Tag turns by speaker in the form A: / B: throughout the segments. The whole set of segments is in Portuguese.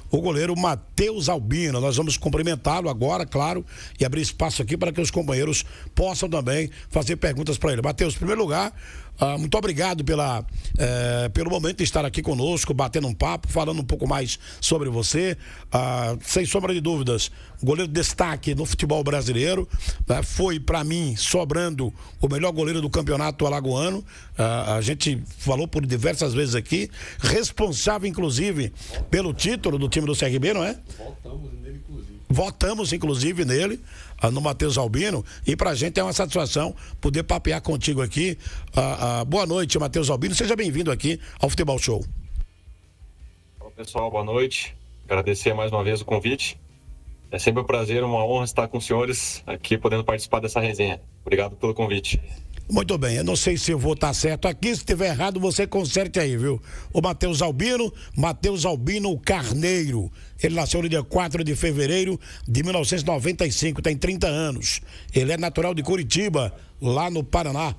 A: o goleiro Matheus Albino. Nós vamos cumprimentá-lo agora, claro, e abrir espaço aqui para que os companheiros possam também fazer perguntas para ele. Matheus, em primeiro lugar, muito obrigado pelo momento de estar aqui conosco, batendo um papo, falando um pouco mais sobre você. Sem sombra de dúvidas, goleiro de destaque no futebol brasileiro, foi, para mim, sobrando o melhor goleiro do campeonato alagoano. A gente falou por diversas vezes aqui, responsável, inclusive, pelo título do time do CRB, não é? Votamos, inclusive, nele, no Matheus Albino, e pra gente é uma satisfação poder papear contigo aqui. Boa noite, Matheus Albino, seja bem-vindo aqui ao Futebol Show.
B: Olá, pessoal, boa noite. Agradecer mais uma vez o convite. É sempre um prazer, uma honra estar com os senhores aqui, podendo participar dessa resenha. Obrigado pelo convite.
A: Muito bem, eu não sei se eu vou estar certo aqui, se estiver errado você conserte aí, viu? O Matheus Albino Carneiro, ele nasceu no dia 4 de fevereiro de 1995, tem 30 anos. Ele é natural de Curitiba, lá no Paraná.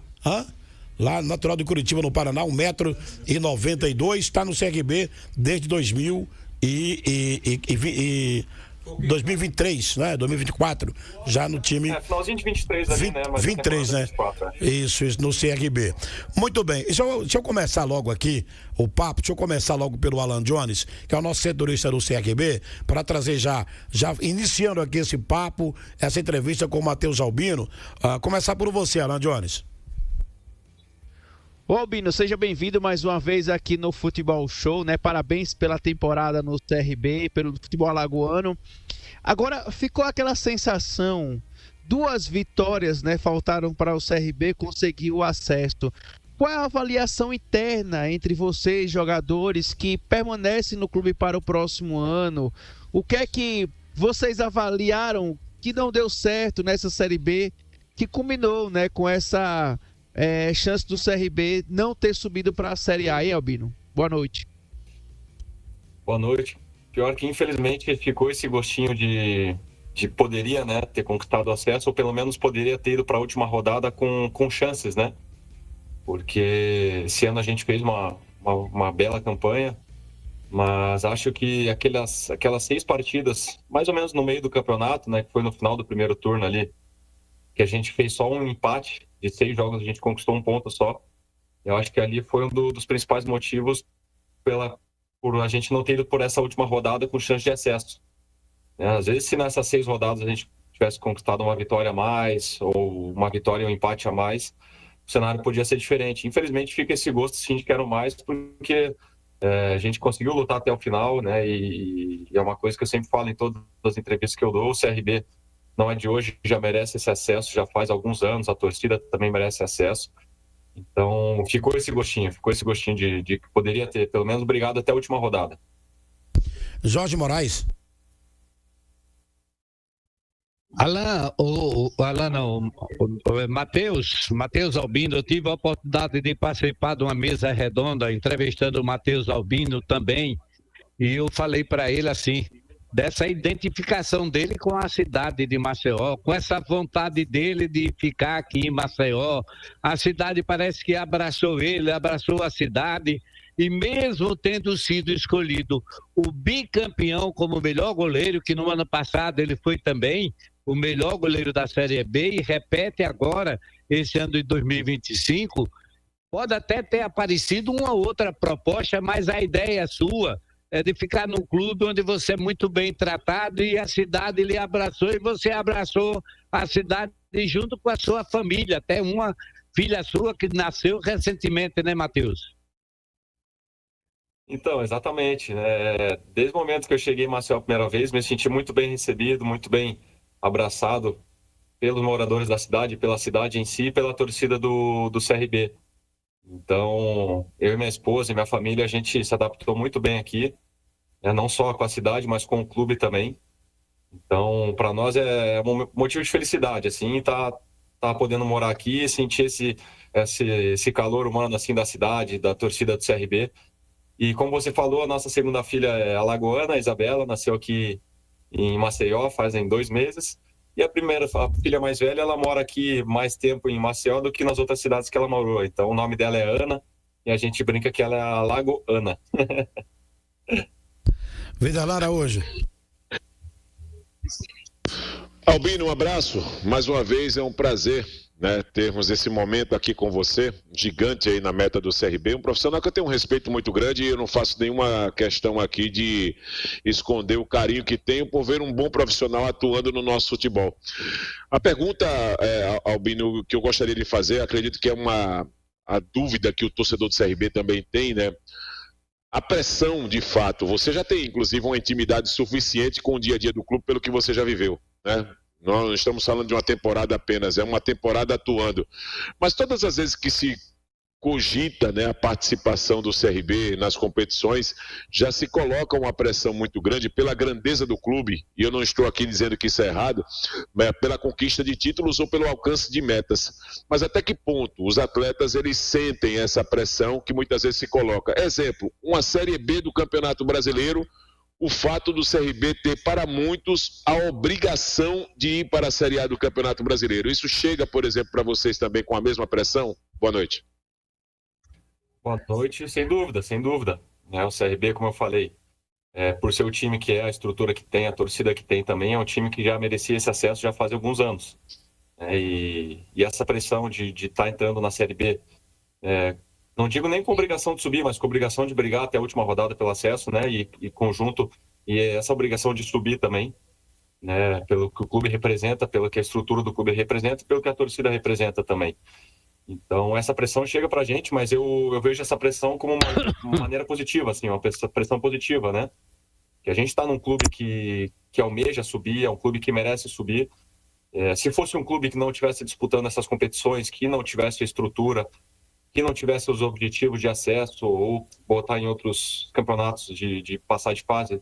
A: Lá, natural de Curitiba, no Paraná, 1,92 m, está no CRB desde 2023, né? 2024, já no time.
B: Finalzinho de 23 ali, né? Mas
A: 23, né?
B: 24,
A: Isso, no CRB. Muito bem. Deixa eu começar logo aqui o papo, deixa eu começar logo pelo Alan Jones, que é o nosso setorista do CRB, para trazer já iniciando aqui esse papo, essa entrevista com o Matheus Albino. Começar por você, Alan Jones.
C: Ô Albino, seja bem-vindo mais uma vez aqui no Futebol Show, né? Parabéns pela temporada no CRB, pelo futebol alagoano. Agora, ficou aquela sensação, 2 vitórias, né? Faltaram para o CRB conseguir o acesso. Qual é a avaliação interna entre vocês, jogadores, que permanecem no clube para o próximo ano? O que é que vocês avaliaram que não deu certo nessa Série B, que culminou, né, com essa... chance do CRB não ter subido para a Série A, hein, Albino? Boa noite.
B: Boa noite. Pior que, infelizmente, ficou esse gostinho de poderia, né, ter conquistado acesso, ou pelo menos poderia ter ido para a última rodada com chances, né? Porque esse ano a gente fez uma bela campanha, mas acho que aquelas 6 partidas, mais ou menos no meio do campeonato, né, que foi no final do primeiro turno ali, que a gente fez só um empate, de 6 jogos a gente conquistou 1 ponto só. Eu acho que ali foi um dos principais motivos por a gente não ter ido por essa última rodada com chance de acesso. Às vezes, se nessas 6 rodadas a gente tivesse conquistado uma vitória a mais, ou uma vitória e um empate a mais, o cenário podia ser diferente. Infelizmente, fica esse gosto sim de quero mais, porque a gente conseguiu lutar até o final, né? E é uma coisa que eu sempre falo em todas as entrevistas que eu dou, o CRB não é de hoje, já merece esse acesso, já faz alguns anos, a torcida também merece acesso. Então, ficou esse gostinho de que poderia ter, pelo menos, brigado até a última rodada.
A: Jorge Moraes.
D: Matheus Albino, eu tive a oportunidade de participar de uma mesa redonda, entrevistando o Matheus Albino também, e eu falei para ele assim, dessa identificação dele com a cidade de Maceió, com essa vontade dele de ficar aqui em Maceió. A cidade parece que abraçou ele, abraçou a cidade, e mesmo tendo sido escolhido o bicampeão como melhor goleiro, que no ano passado ele foi também o melhor goleiro da Série B, e repete agora, esse ano de 2025, pode até ter aparecido uma outra proposta, mas a ideia é sua, é de ficar num clube onde você é muito bem tratado e a cidade lhe abraçou e você abraçou a cidade junto com a sua família, até uma filha sua que nasceu recentemente, né, Matheus?
B: Então, exatamente, né? Desde o momento que eu cheguei em Maceió a primeira vez, me senti muito bem recebido, muito bem abraçado pelos moradores da cidade, pela cidade em si e pela torcida do CRB. Então, eu e minha esposa e minha família, a gente se adaptou muito bem aqui, né? Não só com a cidade, mas com o clube também. Então, para nós é um motivo de felicidade, assim, tá podendo morar aqui, sentir esse calor humano, assim, da cidade, da torcida do CRB. E como você falou, a nossa segunda filha é alagoana, a Isabela, nasceu aqui em Maceió fazem 2 meses. E a filha mais velha, ela mora aqui mais tempo em Maceió do que nas outras cidades que ela morou. Então, o nome dela é Ana e a gente brinca que ela é a Lagoana.
A: Viderlan Araújo.
E: Albino, um abraço. Mais uma vez é um prazer, né, termos esse momento aqui com você, gigante aí na meta do CRB, um profissional que eu tenho um respeito muito grande e eu não faço nenhuma questão aqui de esconder o carinho que tenho por ver um bom profissional atuando no nosso futebol. A pergunta, Albino, que eu gostaria de fazer, acredito que é a dúvida que o torcedor do CRB também tem, né? A pressão, de fato, você já tem, inclusive, uma intimidade suficiente com o dia a dia do clube pelo que você já viveu, né? Nós não estamos falando de uma temporada apenas, é uma temporada atuando. Mas todas as vezes que se cogita, né, a participação do CRB nas competições, já se coloca uma pressão muito grande pela grandeza do clube, e eu não estou aqui dizendo que isso é errado, mas pela conquista de títulos ou pelo alcance de metas. Mas até que ponto os atletas eles sentem essa pressão que muitas vezes se coloca? Exemplo, uma Série B do Campeonato Brasileiro, o fato do CRB ter, para muitos, a obrigação de ir para a Série A do Campeonato Brasileiro. Isso chega, por exemplo, para vocês também com a mesma pressão? Boa noite.
B: Boa noite, sem dúvida, sem dúvida. O CRB, como eu falei, por ser o time que é, a estrutura que tem, a torcida que tem também, é um time que já merecia esse acesso já faz alguns anos. E essa pressão de estar entrando na Série B, não digo nem com obrigação de subir, mas com obrigação de brigar até a última rodada pelo acesso, né? E conjunto, e essa obrigação de subir também, né? Pelo que o clube representa, pelo que a estrutura do clube representa e pelo que a torcida representa também. Então, essa pressão chega pra gente, mas eu vejo essa pressão como uma maneira positiva, assim, uma pressão positiva, né? Que a gente está num clube que almeja subir, é um clube que merece subir. Se fosse um clube que não estivesse disputando essas competições, que não tivesse estrutura, que não tivesse os objetivos de acesso ou botar em outros campeonatos de passar de fase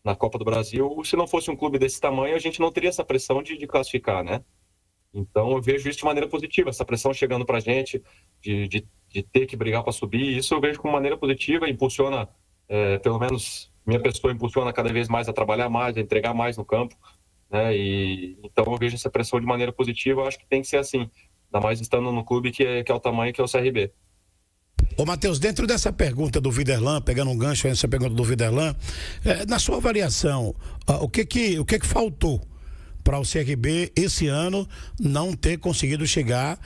B: na Copa do Brasil, se não fosse um clube desse tamanho, a gente não teria essa pressão de classificar, né? Então, eu vejo isso de maneira positiva, essa pressão chegando para a gente, de ter que brigar para subir, isso eu vejo como maneira positiva, impulsiona, pelo menos minha pessoa impulsiona cada vez mais a trabalhar mais, a entregar mais no campo, né? Então, eu vejo essa pressão de maneira positiva, eu acho que tem que ser assim, ainda mais estando no clube que é o tamanho que é o CRB.
A: Ô, Matheus, dentro dessa pergunta do Viderlan, pegando um gancho nessa pergunta do Viderlan, na sua avaliação, o que faltou para o CRB esse ano não ter conseguido chegar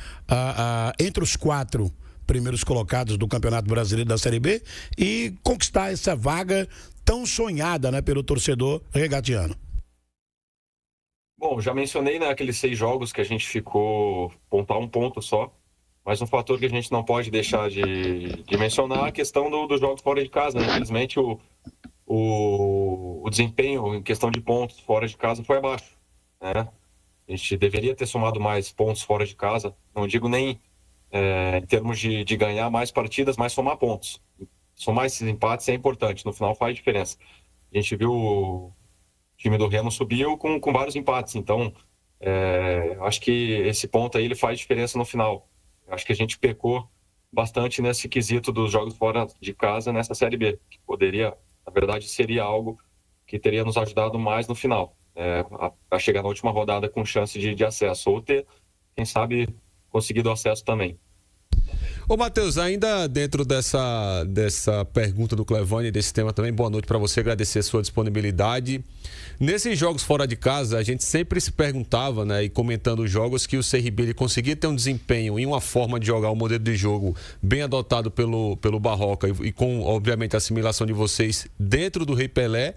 A: entre os 4 primeiros colocados do Campeonato Brasileiro da Série B e conquistar essa vaga tão sonhada, né, pelo torcedor regatiano?
B: Bom, já mencionei naqueles 6 jogos que a gente ficou pontuar um ponto só, mas um fator que a gente não pode deixar de mencionar é a questão dos jogos fora de casa, né? Infelizmente o desempenho em questão de pontos fora de casa foi abaixo, né? A gente deveria ter somado mais pontos fora de casa, não digo nem em termos de ganhar mais partidas, mas somar pontos. Somar esses empates é importante, no final faz diferença. A gente viu o time do Remo subiu com vários empates, então acho que esse ponto aí ele faz diferença no final. Acho que a gente pecou bastante nesse quesito dos jogos fora de casa nessa Série B, que poderia, na verdade, seria algo que teria nos ajudado mais no final, a chegar na última rodada com chance de acesso, ou ter, quem sabe, conseguido acesso também.
F: Ô, Matheus, ainda dentro dessa pergunta do Clevane, desse tema também, boa noite para você, agradecer a sua disponibilidade. Nesses jogos fora de casa, a gente sempre se perguntava, né, e comentando os jogos, que o CRB ele conseguia ter um desempenho e uma forma de jogar, um modelo de jogo bem adotado pelo Barroca e com, obviamente, a assimilação de vocês dentro do Rei Pelé,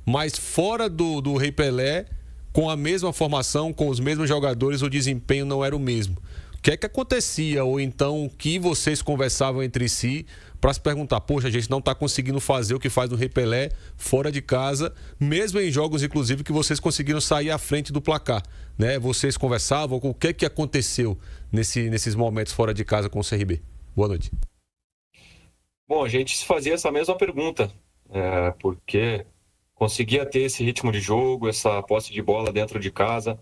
F: mas fora do Rei Pelé, com a mesma formação, com os mesmos jogadores, o desempenho não era o mesmo. O que é que acontecia, ou então que vocês conversavam entre si para se perguntar, poxa, a gente não está conseguindo fazer o que faz no Rei Pelé fora de casa, mesmo em jogos, inclusive, que vocês conseguiram sair à frente do placar, né? Vocês conversavam, o que é que aconteceu nesses momentos fora de casa com o CRB? Boa noite.
B: Bom, a gente se fazia essa mesma pergunta, porque conseguia ter esse ritmo de jogo, essa posse de bola dentro de casa,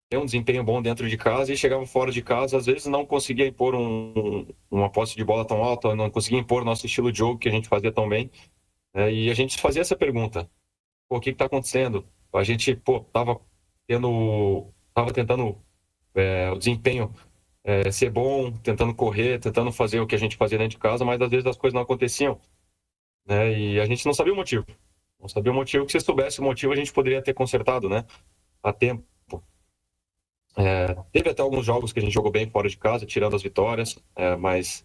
B: ter um desempenho bom dentro de casa, e chegava fora de casa, às vezes não conseguia impor uma posse de bola tão alta, não conseguia impor nosso estilo de jogo que a gente fazia tão bem, e a gente fazia essa pergunta, o que está acontecendo? A gente tava tentando o desempenho ser bom, tentando correr, tentando fazer o que a gente fazia dentro de casa, mas às vezes as coisas não aconteciam, né? E a gente não sabia o motivo. Não sabia o motivo, que se soubesse o motivo a gente poderia ter consertado, né? A tempo. Teve até alguns jogos que a gente jogou bem fora de casa, tirando as vitórias, mas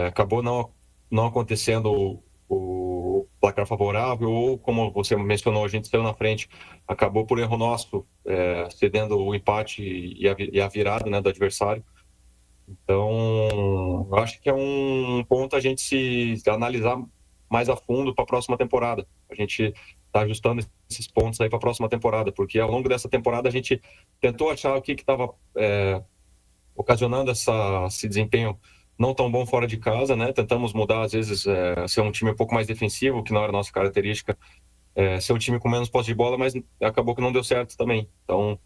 B: acabou não acontecendo o placar favorável, ou como você mencionou, a gente saiu na frente, acabou por erro nosso, cedendo o empate e a virada, né, do adversário. Então, eu acho que é um ponto a gente se analisar mais a fundo para a próxima temporada. A gente está ajustando esses pontos aí para a próxima temporada, porque ao longo dessa temporada a gente tentou achar o que estava ocasionando esse desempenho não tão bom fora de casa, né? Tentamos mudar, às vezes, ser um time um pouco mais defensivo, que não era a nossa característica, ser um time com menos posse de bola, mas acabou que não deu certo também. Então,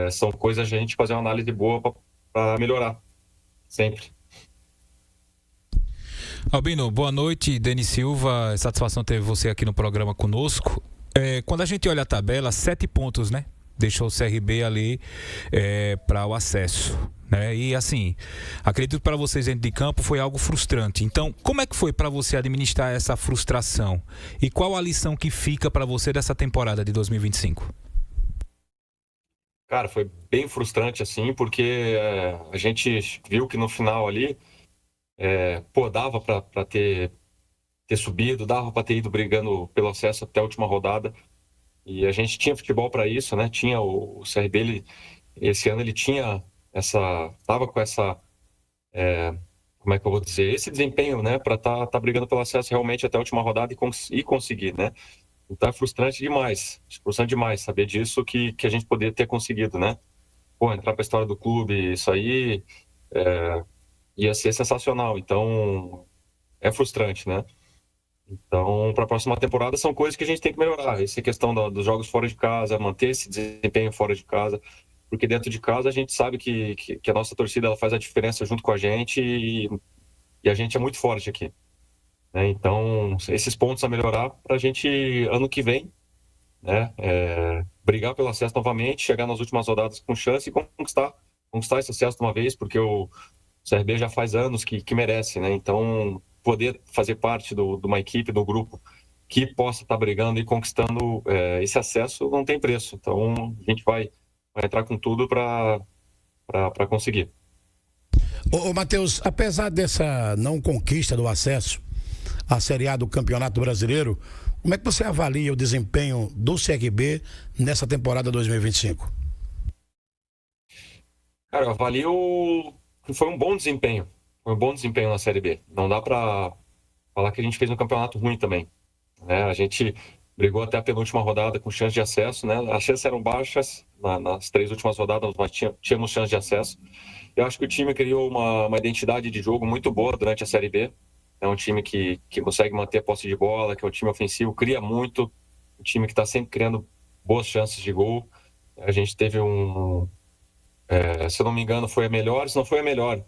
B: são coisas a gente fazer uma análise boa para melhorar, sempre.
G: Albino, boa noite. Denis Silva, satisfação ter você aqui no programa conosco. Quando a gente olha a tabela, 7 pontos, né? Deixou o CRB ali para o acesso, né? E assim, acredito que para vocês dentro de campo foi algo frustrante. Então, como é que foi para você administrar essa frustração? E qual a lição que fica para você dessa temporada de 2025?
B: Cara, foi bem frustrante, assim, porque a gente viu que no final ali, dava para ter subido, dava para ter ido brigando pelo acesso até a última rodada. E a gente tinha futebol para isso, né? Tinha o CRB, esse ano ele tinha tava com essa, como é que eu vou dizer, esse desempenho, né? Para tá brigando pelo acesso realmente até a última rodada e conseguir, né? Então é frustrante demais saber disso, que a gente poderia ter conseguido, né? Entrar para a história do clube, isso aí ia ser sensacional. Então é frustrante, né? Então, para a próxima temporada, são coisas que a gente tem que melhorar. Essa questão dos jogos fora de casa, manter esse desempenho fora de casa, porque dentro de casa a gente sabe que a nossa torcida ela faz a diferença junto com a gente e a gente é muito forte aqui, né? Então, esses pontos a melhorar para a gente, ano que vem, né, brigar pelo acesso novamente, chegar nas últimas rodadas com chance e conquistar esse acesso de uma vez, porque o CRB já faz anos que merece, né? Então, poder fazer parte de uma equipe, do grupo que possa estar brigando e conquistando esse acesso não tem preço. Então, a gente vai entrar com tudo para conseguir.
A: Ô Matheus, apesar dessa não conquista do acesso à Série A do Campeonato Brasileiro, como é que você avalia o desempenho do CRB nessa temporada 2025?
B: Cara, eu avalio que foi um bom desempenho. Foi um bom desempenho na Série B. Não dá para falar que a gente fez um campeonato ruim também, né? A gente brigou até a penúltima rodada com chance de acesso, né? As chances eram baixas nas 3 últimas rodadas, mas tínhamos chance de acesso. Eu acho que o time criou uma identidade de jogo muito boa durante a Série B. É um time que consegue manter a posse de bola, que é um time ofensivo, cria muito. Um time que está sempre criando boas chances de gol. A gente teve se eu não me engano, foi a melhor, se não foi a melhor,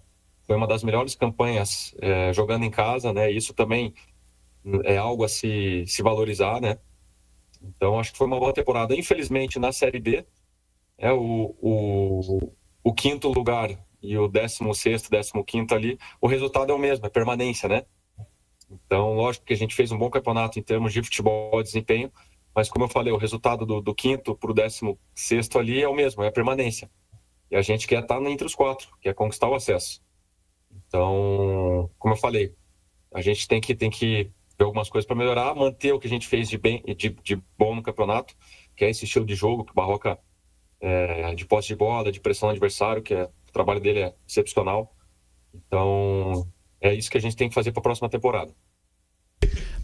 B: foi uma das melhores campanhas jogando em casa, né? Isso também é algo a se valorizar, né? Então, acho que foi uma boa temporada. Infelizmente, na Série B, o quinto lugar e o 16º, 15º ali, o resultado é o mesmo, é permanência, né? Então, lógico que a gente fez um bom campeonato em termos de futebol e desempenho, mas como eu falei, o resultado do quinto para o 16º ali é o mesmo, é a permanência. E a gente quer estar entre os 4, quer conquistar o acesso. Então, como eu falei, a gente tem que ver algumas coisas para melhorar, manter o que a gente fez de bom no campeonato, que é esse estilo de jogo que o Barroca, de posse de bola, de pressão no adversário, que o trabalho dele é excepcional. Então, é isso que a gente tem que fazer para a próxima temporada.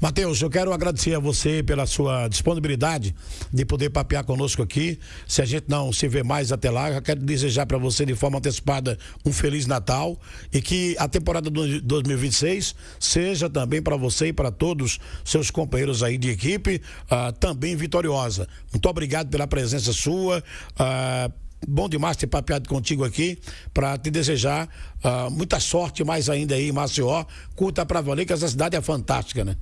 A: Matheus, eu quero agradecer a você pela sua disponibilidade de poder papear conosco aqui. Se a gente não se vê mais até lá, eu quero desejar para você de forma antecipada um Feliz Natal e que a temporada de 2026 seja também para você e para todos seus companheiros aí de equipe também vitoriosa. Muito obrigado pela presença sua. Bom demais ter papeado contigo aqui, para te desejar muita sorte mais ainda aí em Maceió. Curta pra valer, que essa cidade é fantástica, né?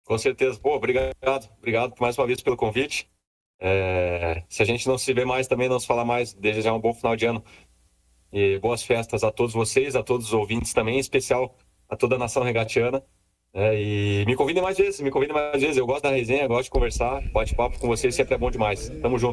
B: Com certeza. Obrigado mais uma vez pelo convite. Se a gente não se vê mais também, não se falar mais, desejar um bom final de ano e boas festas a todos vocês, a todos os ouvintes também, em especial a toda a nação regatiana. E me convidem mais vezes, Eu gosto da resenha, gosto de conversar. Bate-papo com vocês sempre é bom demais. Tamo junto.